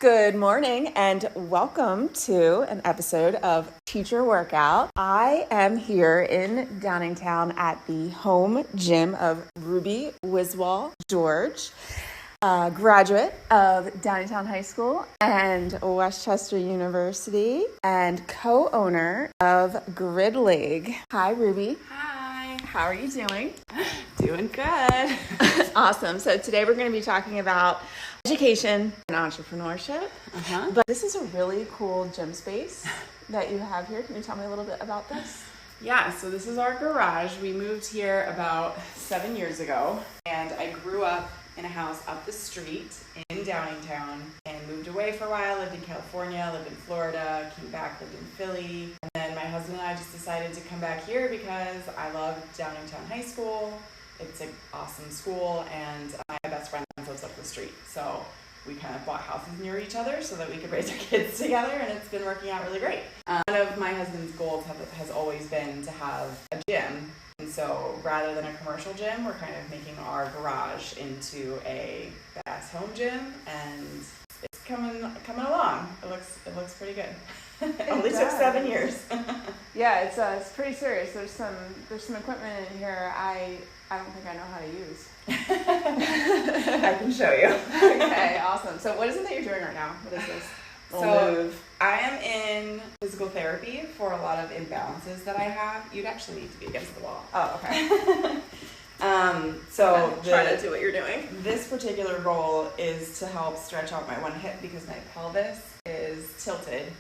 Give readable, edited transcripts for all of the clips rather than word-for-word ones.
Good morning and welcome to an episode of Teacher Workout. I am here in Downingtown at the home gym of Ruby Wiswall George, graduate of Downingtown High School and Westchester University and co-owner of Grid League. Hi, Ruby. Hi. How are you doing? Doing good. Awesome. So today we're going to be talking about education and entrepreneurship. But this is a really cool gym space that you have here. Can you tell me a little bit about this? Yeah, so this is our garage. We moved here about 7 years ago, and I grew up in a house up the street in Downingtown and moved away for a while, lived in California, lived in Florida, came back, lived in Philly. And then my husband and I just decided to come back here because I love Downingtown High School. It's an awesome school, and my best friend lives up the street. So we kind of bought houses near each other so that we could raise our kids together, and it's been working out really great. One of my husband's goals has always been to have a gym. And so rather than a commercial gym, we're kind of making our garage into a badass home gym, and it's coming along. It looks pretty good. It only took 7 years. Yeah, it's pretty serious. There's some equipment in here I don't think I know how to use. I can show you. Okay, awesome. So what is it that you're doing right now? What is this? I am in physical therapy for a lot of imbalances that I have. You'd actually need to be against the wall. Oh, okay. Try to do what you're doing. This particular goal is to help stretch out my one hip because my pelvis is tilted.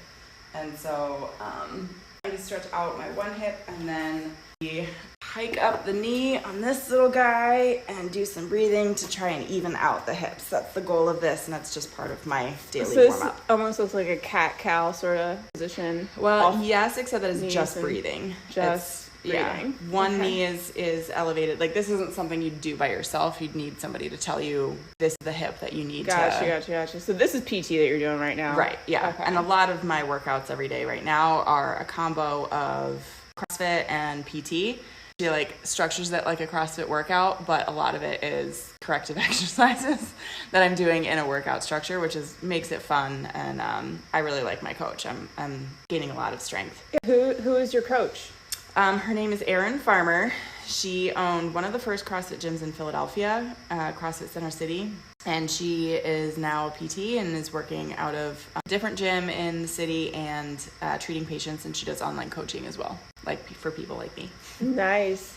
And so I just stretch out my one hip, and then we hike up the knee on this little guy and do some breathing to try and even out the hips. That's the goal of this, and that's just part of my daily warm-up. This almost looks like a cat-cow sort of position. Well, yes, except that it's just breathing. Just breathing. Yeah. One knee is elevated. Like, this isn't something you'd do by yourself. You'd need somebody to tell you this is the hip that you need. Gotcha. So this is PT that you're doing right now. Right, yeah. Okay. And a lot of my workouts every day right now are a combo of CrossFit and PT. She structures that like a CrossFit workout, but a lot of it is corrective exercises that I'm doing in a workout structure, which makes it fun. And I really like my coach. I'm gaining a lot of strength. Who is your coach? Her name is Erin Farmer. She owned one of the first CrossFit gyms in Philadelphia, CrossFit Center City, and she is now a PT and is working out of a different gym in the city and treating patients, and she does online coaching as well, for people like me. Nice.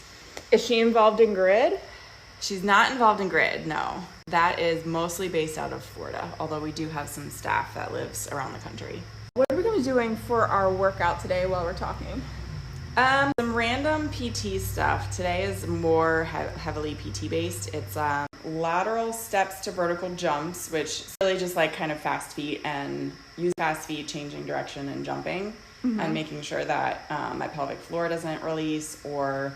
Is she involved in Grid? She's not involved in Grid, no. That is mostly based out of Florida, although we do have some staff that lives around the country. What are we going to be doing for our workout today while we're talking? Some random PT stuff. Today is more heavily PT based. It's lateral steps to vertical jumps, which is really just kind of fast feet, and use fast feet, changing direction and jumping, and making sure that my pelvic floor doesn't release or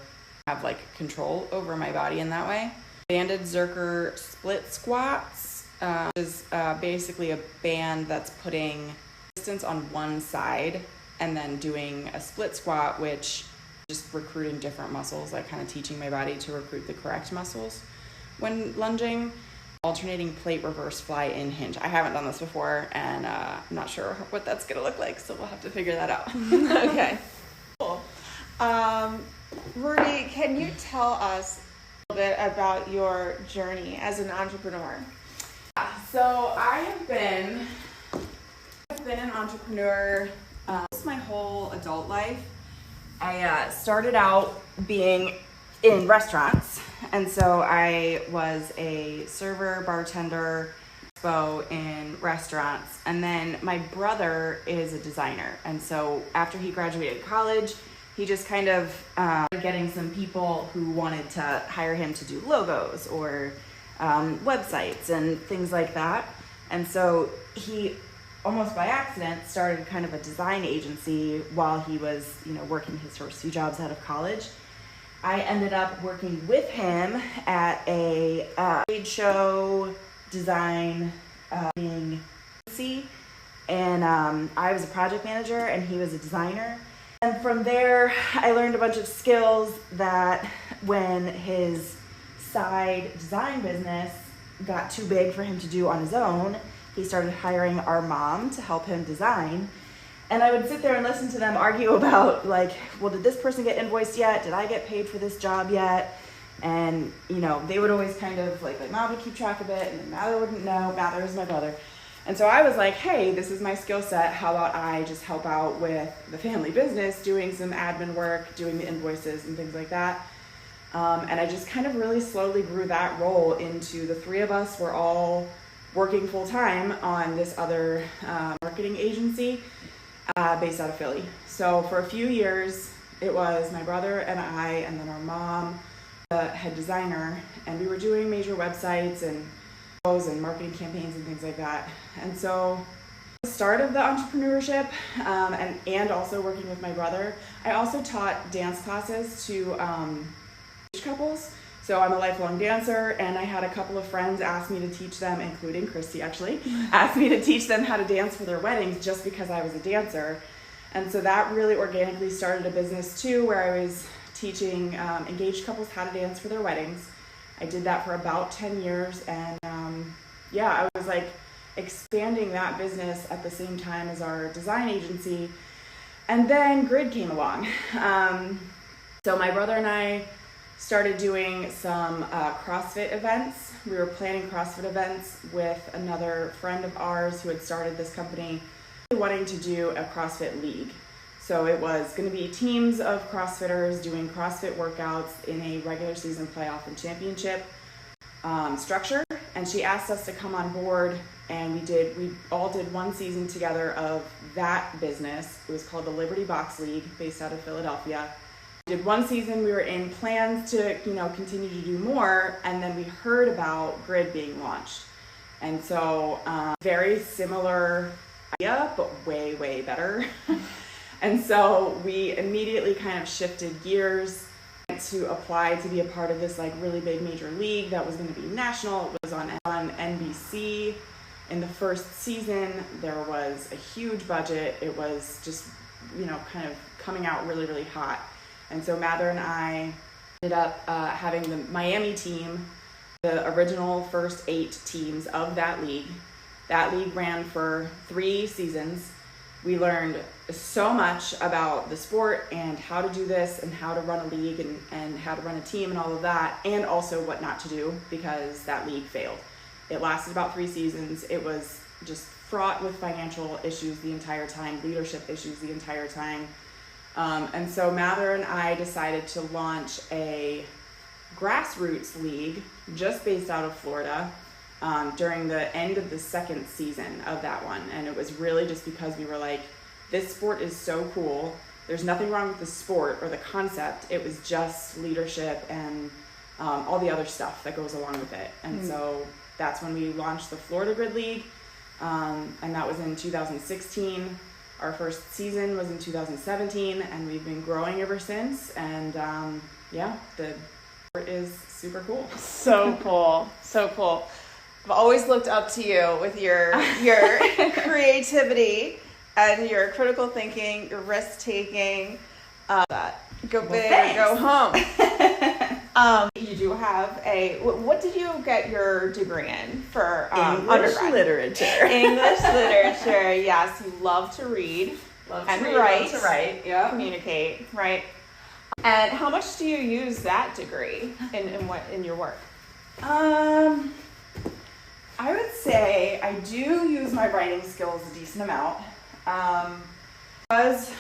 have control over my body in that way. Banded Zerker split squats, which is basically a band that's putting distance on one side and then doing a split squat, which just recruiting different muscles, kind of teaching my body to recruit the correct muscles when lunging. Alternating plate reverse fly in hinge. I haven't done this before, and I'm not sure what that's gonna look like, so we'll have to figure that out. Okay. Cool. Ruby, can you tell us a little bit about your journey as an entrepreneur? So I've been an entrepreneur my whole adult life. I started out being in restaurants, and so I was a server, bartender, in restaurants, and then my brother is a designer, and so after he graduated college, he just kind of getting some people who wanted to hire him to do logos or websites and things like that, and so he almost by accident started kind of a design agency while he was, working his first few jobs out of college. I ended up working with him at a trade show design agency, and I was a project manager and he was a designer. And from there, I learned a bunch of skills that when his side design business got too big for him to do on his own, he started hiring our mom to help him design. And I would sit there and listen to them argue about like, well, did this person get invoiced yet? Did I get paid for this job yet? And, you know, they would always kind of like Mom would keep track of it, and then Mather wouldn't know. Mather is my brother. And so I was like, hey, this is my skill set. How about I just help out with the family business, doing some admin work, doing the invoices and things like that. And I just kind of really slowly grew that role into the three of us were all working full time on this other marketing agency based out of Philly. So for a few years, it was my brother and I, and then our mom, the head designer, and we were doing major websites and marketing campaigns and things like that. And so the start of the entrepreneurship and also working with my brother, I also taught dance classes to couples. So I'm a lifelong dancer, and I had a couple of friends ask me to teach them, including Christy actually, asked me to teach them how to dance for their weddings just because I was a dancer. And so that really organically started a business too, where I was teaching engaged couples how to dance for their weddings. I did that for about 10 years, and I was like expanding that business at the same time as our design agency. And then Grid came along. So my brother and I started doing some CrossFit events. We were planning CrossFit events with another friend of ours who had started this company, wanting to do a CrossFit league. So it was going to be teams of CrossFitters doing CrossFit workouts in a regular season playoff and championship structure. And she asked us to come on board, and we all did one season together of that business. It was called the Liberty Box League, based out of Philadelphia. We did one season. We were in plans to, continue to do more, and then we heard about Grid being launched. And so very similar idea, but way, way better. And so we immediately kind of shifted gears to apply to be a part of this like really big major league that was going to be national. It was on NBC. In the first season, there was a huge budget. It was just, kind of coming out really, really hot. And so Mather and I ended up having the Miami team, the original first 8 teams of that league. That league ran for 3 seasons. We learned so much about the sport and how to do this and how to run a league and how to run a team and all of that, and also what not to do because that league failed. It lasted about 3 seasons. It was just fraught with financial issues the entire time, leadership issues the entire time. And so Mather and I decided to launch a grassroots league just based out of Florida during the end of the 2nd season of that one. And it was really just because we were like, this sport is so cool. There's nothing wrong with the sport or the concept. It was just leadership and all the other stuff that goes along with it. And so that's when we launched the Florida Grid League. And that was in 2016. Our first season was in 2017, and we've been growing ever since. And the sport is super cool. So cool. So cool. I've always looked up to you with your creativity and your critical thinking, your risk taking. Go big or go home. You do have what did you get your degree in for English literature? English literature. Yes, you love to read and write. Love to write. Yeah. Communicate. Right. And how much do you use that degree in your work? I would say I do use my writing skills a decent amount. Because,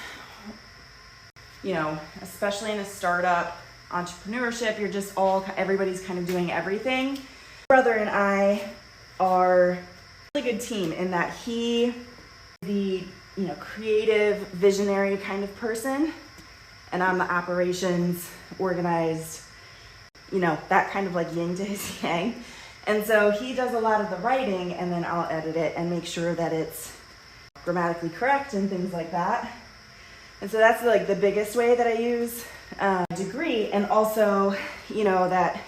especially in a startup entrepreneurship, you're just everybody's kind of doing everything. My brother and I are a really good team in that he, the, creative, visionary kind of person, and I'm the operations, organized, that kind of like yin to his yang. And so he does a lot of the writing, and then I'll edit it and make sure that it's grammatically correct and things like that. And so that's like the biggest way that I use degree. And also, that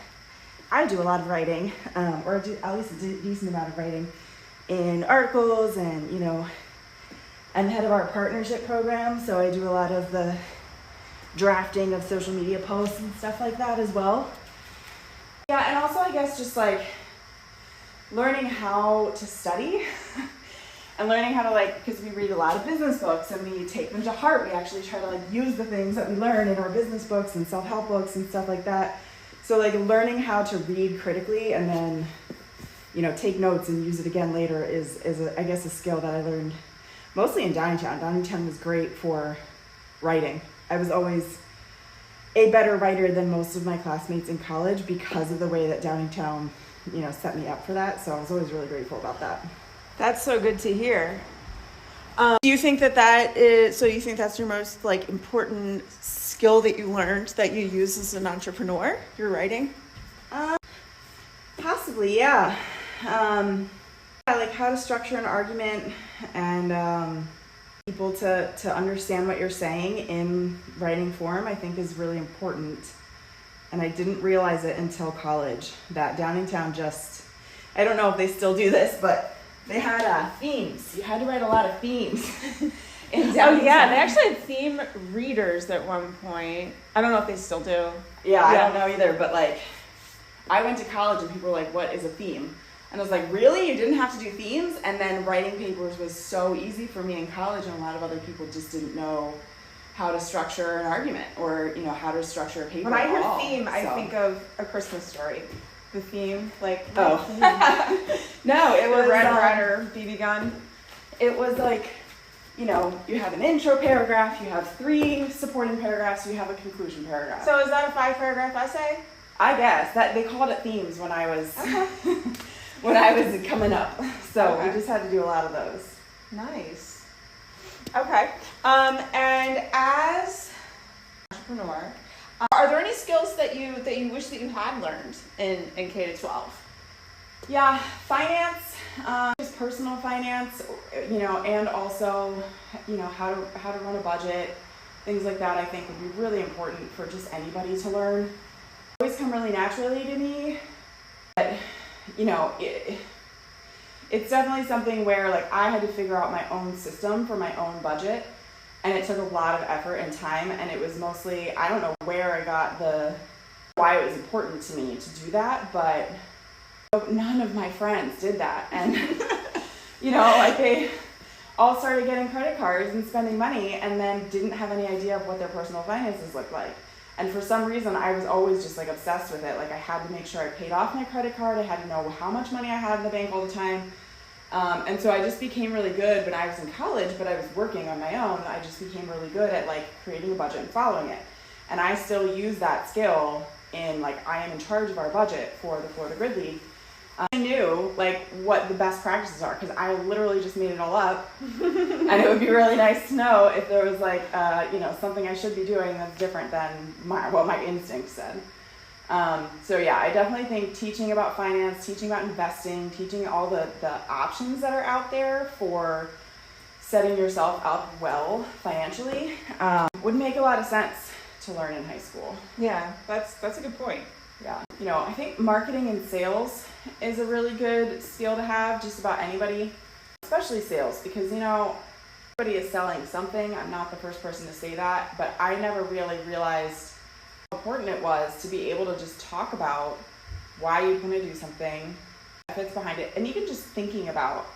I do a lot of writing, or do at least a decent amount of writing in articles, and I'm head of our partnership program, so I do a lot of the drafting of social media posts and stuff like that as well. Yeah, and also I guess just like learning how to study and learning how to because we read a lot of business books and we take them to heart. We actually try to use the things that we learn in our business books and self-help books and stuff like that. So learning how to read critically and then, take notes and use it again later is I guess a skill that I learned mostly in Downingtown. Downingtown was great for writing. I was always a better writer than most of my classmates in college because of the way that Downingtown, set me up for that. So I was always really grateful about that. That's so good to hear. Do you think that is, so you think that's your most important skill that you learned that you use as an entrepreneur, your writing? Possibly, yeah. How to structure an argument and people to understand what you're saying in writing form, I think is really important. And I didn't realize it until college that Downingtown I don't know if they still do this, but they had themes. You had to write a lot of themes in Downingtown. Oh yeah, they actually had theme readers at one point. I don't know if they still do. Yeah, I don't know either, but I went to college and people were like, what is a theme? And I was like, really? You didn't have to do themes? And then writing papers was so easy for me in college, and a lot of other people just didn't know how to structure an argument or, how to structure a paper. When I hear theme, I think of A Christmas Story. The theme, No, it the was Red Ryder BB gun. It was you have an intro paragraph, you have 3 supporting paragraphs, you have a conclusion paragraph. So is that a 5-paragraph essay? I guess that they called it themes when I was when I was coming up. So we just had to do a lot of those. Nice. Okay. And as an entrepreneur, are there any skills that you wish that you had learned in K-12? Yeah, finance, just personal finance, and also, how to run a budget, things like that. I think would be really important for just anybody to learn. It always come really naturally to me, but it's definitely something where I had to figure out my own system for my own budget, and it took a lot of effort and time, and it was mostly, I don't know where I got why it was important to me to do that, but none of my friends did that, and they all started getting credit cards and spending money and then didn't have any idea of what their personal finances looked like. And for some reason, I was always just obsessed with it. I had to make sure I paid off my credit card. I had to know how much money I had in the bank all the time. And so I just became really good when I was in college, but I was working on my own. I just became really good at creating a budget and following it. And I still use that skill in I am in charge of our budget for the Florida Grid League. I knew what the best practices are because I literally just made it all up, and it would be really nice to know if there was something I should be doing that's different than what my instincts said. So yeah, I definitely think teaching about finance, teaching about investing, teaching all the options that are out there for setting yourself up well financially would make a lot of sense to learn in high school. Yeah, that's a good point. Yeah, I think marketing and sales is a really good skill to have, just about anybody, especially sales, because everybody is selling something. I'm not the first person to say that, but I never really realized how important it was to be able to just talk about why you're going to do something, benefits behind it, and even just thinking about,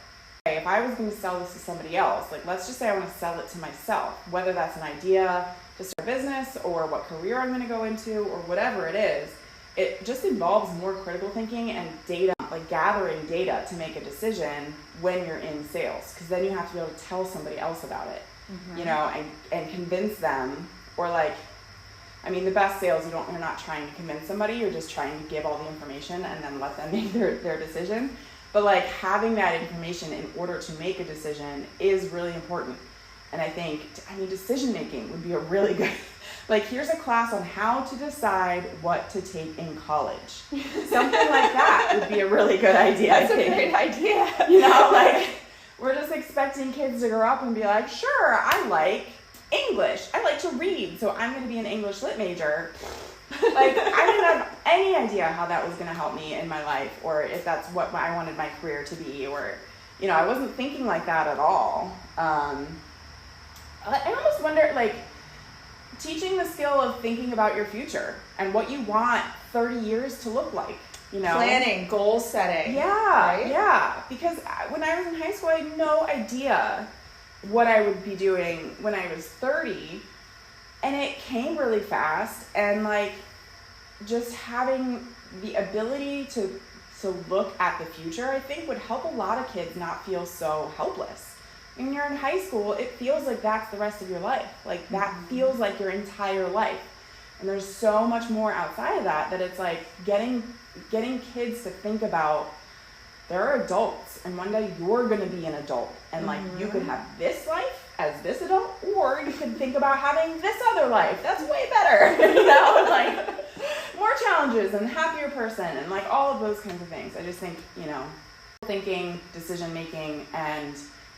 okay, if I was going to sell this to somebody else, let's just say I want to sell it to myself, whether that's an idea to start a business or what career I'm going to go into or whatever it is. It just involves more critical thinking and data, gathering data to make a decision when you're in sales, because then you have to be able to tell somebody else about it, and convince them, or the best sales, you're not trying to convince somebody, you're just trying to give all the information and then let them make their decision. But having that information in order to make a decision is really important. And I think, decision making would be a really good, here's a class on how to decide what to take in college. Something like that would be a really good idea. That's a great idea. We're just expecting kids to grow up and be like, sure, I like English. I like to read, so I'm going to be an English lit major. I didn't have any idea how that was going to help me in my life, or if that's what I wanted my career to be, or, I wasn't thinking like that at all. I almost wonder, teaching the skill of thinking about your future and what you want 30 years to look like. Planning, goal setting. Yeah, right? yeah. Because when I was in high school, I had no idea what I would be doing when I was 30. And it came really fast. And like just having the ability to look at the future, I think would help a lot of kids not feel so helpless. When you're in high school, it feels like that's the rest of your life. Like that feels like your entire life. And there's so much more outside of that it's like getting kids to think about they're adults and one day you're going to be an adult and like you could have this life as this adult, or you could think about having this other life that's way better, like more challenges and happier person and like all of those kinds of things. I just think, thinking, decision making, and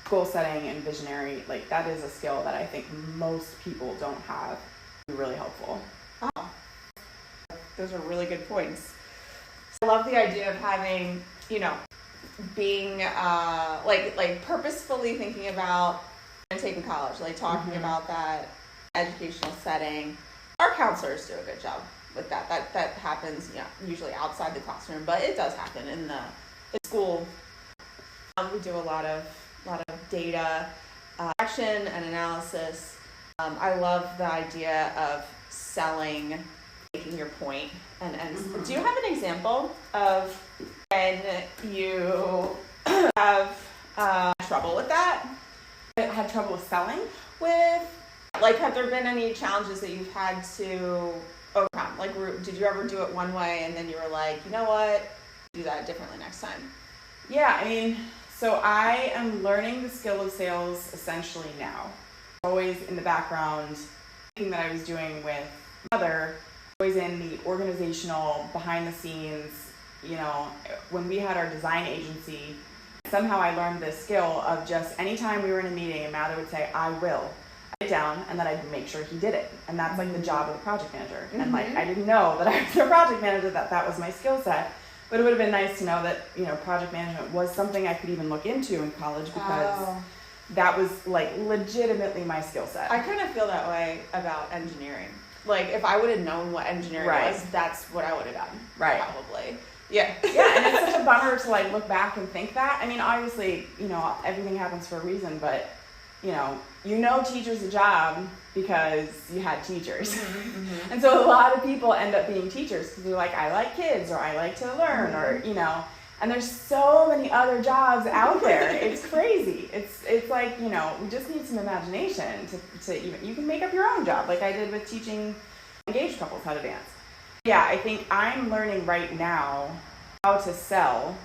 goal setting and visionary, like that is a skill that I think most people don't have. It's really helpful. Oh, those are really good points. I love the idea of having, being like purposefully thinking about taking college, like talking about that educational setting. Our counselors do a good job with that. That happens, usually outside the classroom, but it does happen in the school. We do a lot of data action and analysis. I love the idea of selling, making your point. And do you have an example of when you have trouble with that? Had trouble with selling? Have there been any challenges that you've had to overcome? Like, did you ever do it one way and then you were like, you know what, do that differently next time? Yeah, so I am learning the skill of sales essentially now. Always in the background, thinking that I was doing with mother, always in the organizational, behind the scenes, when we had our design agency, somehow I learned this skill of just anytime we were in a meeting and Mather would say, I will, I'd write it down and then I'd make sure he did it. And that's like the job of the project manager. And like, I didn't know that I was the project manager, that was my skill set. But it would have been nice to know that, project management was something I could even look into in college because that was like legitimately my skill set. I kind of feel that way about engineering. Like if I would have known what engineering was, that's what I would have done. Right. Probably. Yeah. Yeah, and it's such a bummer to like look back and think that. Obviously, everything happens for a reason, but teachers a job because you had teachers. And so a lot of people end up being teachers because they're like, I like kids, or I like to learn, or, and there's so many other jobs out there. It's crazy. It's like, we just need some imagination to even, you can make up your own job like I did with teaching engaged couples how to dance. Yeah, I think I'm learning right now how to sell,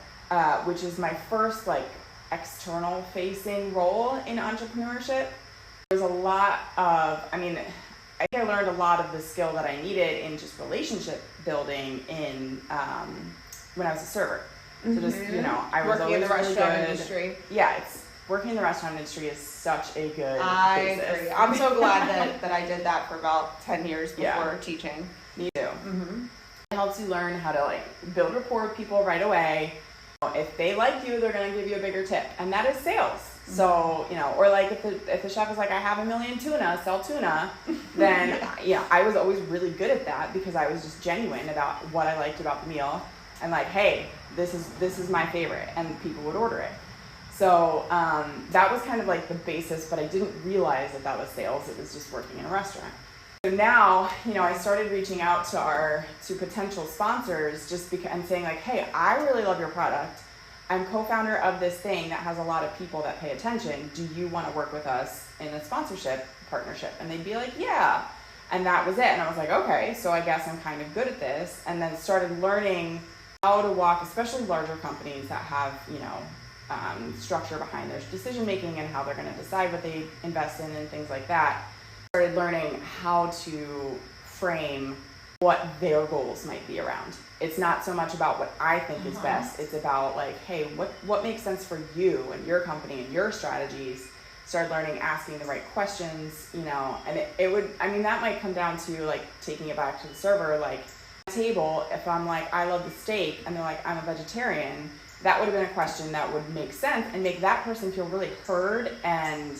which is my first like external facing role in entrepreneurship. There's a lot of, I think I learned a lot of the skill that I needed in just relationship building in when I was a server. So just, I was working in the restaurant really industry. Yeah, working in the restaurant industry is such a good I basis. agree. I'm so glad that I did that for about 10 years before teaching. Me too. It helps you learn how to like build rapport with people right away. If they like you, they're going to give you a bigger tip, and that is sales. So, or like if the chef is like, I have 1 million tuna, sell tuna, then I was always really good at that because I was just genuine about what I liked about the meal and like, hey, this is my favorite, and people would order it. So that was kind of like the basis, but I didn't realize that was sales. It was just working in a restaurant. So now, I started reaching out to potential sponsors and saying like, hey, I really love your product. I'm co-founder of this thing that has a lot of people that pay attention. Do you want to work with us in a sponsorship partnership? And they'd be like, yeah. And that was it. And I was like, okay, so I guess I'm kind of good at this. And then started learning how to walk, especially larger companies that have, structure behind their decision making and how they're going to decide what they invest in and things like that. Started learning how to frame what their goals might be around. It's not so much about what I think is best. It's about like, hey, what makes sense for you and your company and your strategies. Started learning, asking the right questions, and it would, that might come down to like taking it back to the server, like table, if I'm like, I love the steak, and they're like, I'm a vegetarian, that would have been a question that would make sense and make that person feel really heard and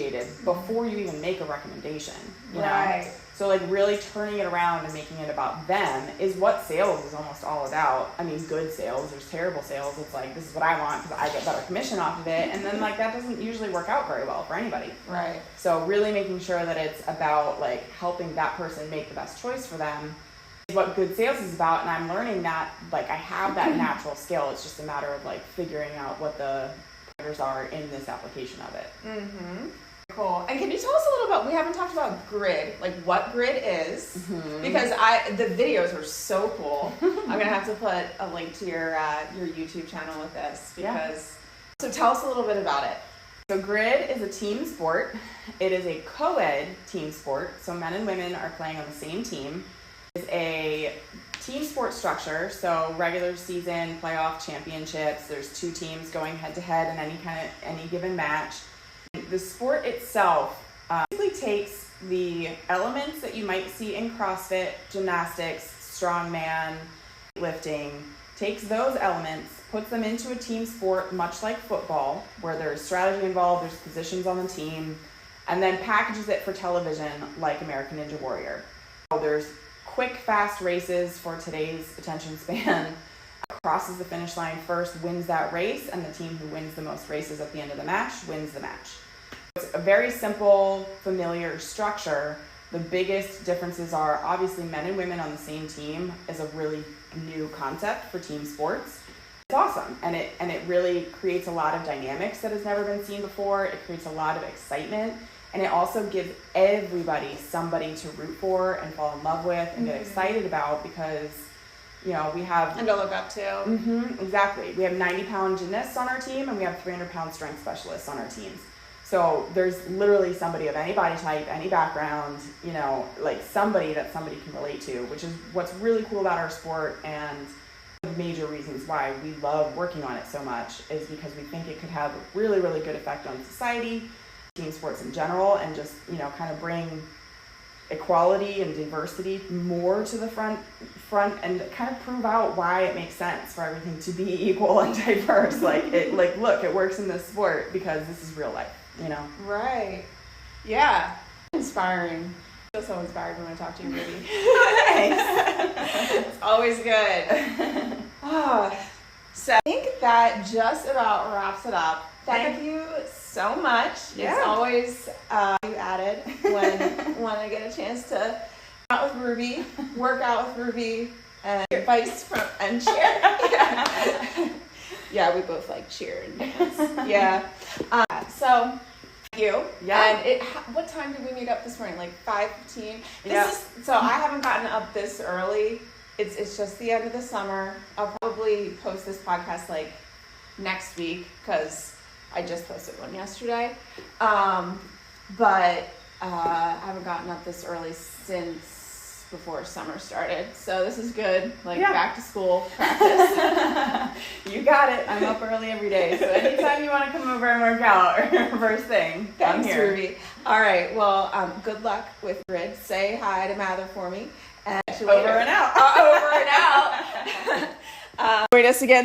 appreciated before you even make a recommendation, you know? So like really turning it around and making it about them is what sales is almost all about. I mean, good sales, there's terrible sales. It's like, this is what I want because I get better commission off of it. And then like that doesn't usually work out very well for anybody. Right. So really making sure that it's about like helping that person make the best choice for them is what good sales is about. And I'm learning that like I have that natural skill. It's just a matter of like figuring out what the parameters are in this application of it. Mm-hmm. Cool. And can you tell us a little about, we haven't talked about grid, like what grid is, because the videos are so cool. I'm going to have to put a link to your YouTube channel with this because, so tell us a little bit about it. So grid is a team sport. It is a co-ed team sport. So men and women are playing on the same team. It's a team sport structure. So regular season, playoff, championships. There's 2 teams going head to head in any given match. The sport itself basically takes the elements that you might see in CrossFit, gymnastics, strongman, lifting, takes those elements, puts them into a team sport much like football, where there's strategy involved, there's positions on the team, and then packages it for television like American Ninja Warrior. So there's quick, fast races for today's attention span. Crosses the finish line first, wins that race, and the team who wins the most races at the end of the match wins the match. It's a very simple, familiar structure. The biggest differences are obviously men and women on the same team is a really new concept for team sports. It's awesome, and it really creates a lot of dynamics that has never been seen before. It creates a lot of excitement, and it also gives everybody somebody to root for and fall in love with and get excited about because you know, we have... And to look up to. Exactly. We have 90-pound gymnasts on our team, and we have 300-pound strength specialists on our teams. So there's literally somebody of any body type, any background, you know, like somebody that somebody can relate to, which is what's really cool about our sport, and the major reasons why we love working on it so much is because we think it could have a really, really good effect on society, team sports in general, and just, you know, kind of bring equality and diversity more to the front and kind of prove out why it makes sense for everything to be equal and diverse. Look, it works in this sport because this is real life, you know? Right. Yeah. Inspiring. I feel so inspired when I talk to you, Ruby. It's always good. So I think that just about wraps it up. Thank you so much. Yeah. It's always you added when I get a chance to out with Ruby, work out with Ruby, and advice from and cheer. Yeah, we both like cheer and dance. Yeah. So thank you. Yeah. And what time did we meet up this morning? Like 5:15. Yeah. So I haven't gotten up this early. It's just the end of the summer. I'll probably post this podcast like next week because I just posted one yesterday. But I haven't gotten up this early since before summer started. So this is good. Back to school practice. You got it. I'm up early every day. So anytime you want to come over and work out first thing, Thanks, I'm here. Ruby. All right. Well, good luck with Grid. Say hi to Mather for me. And over and out. Over and out. Join us again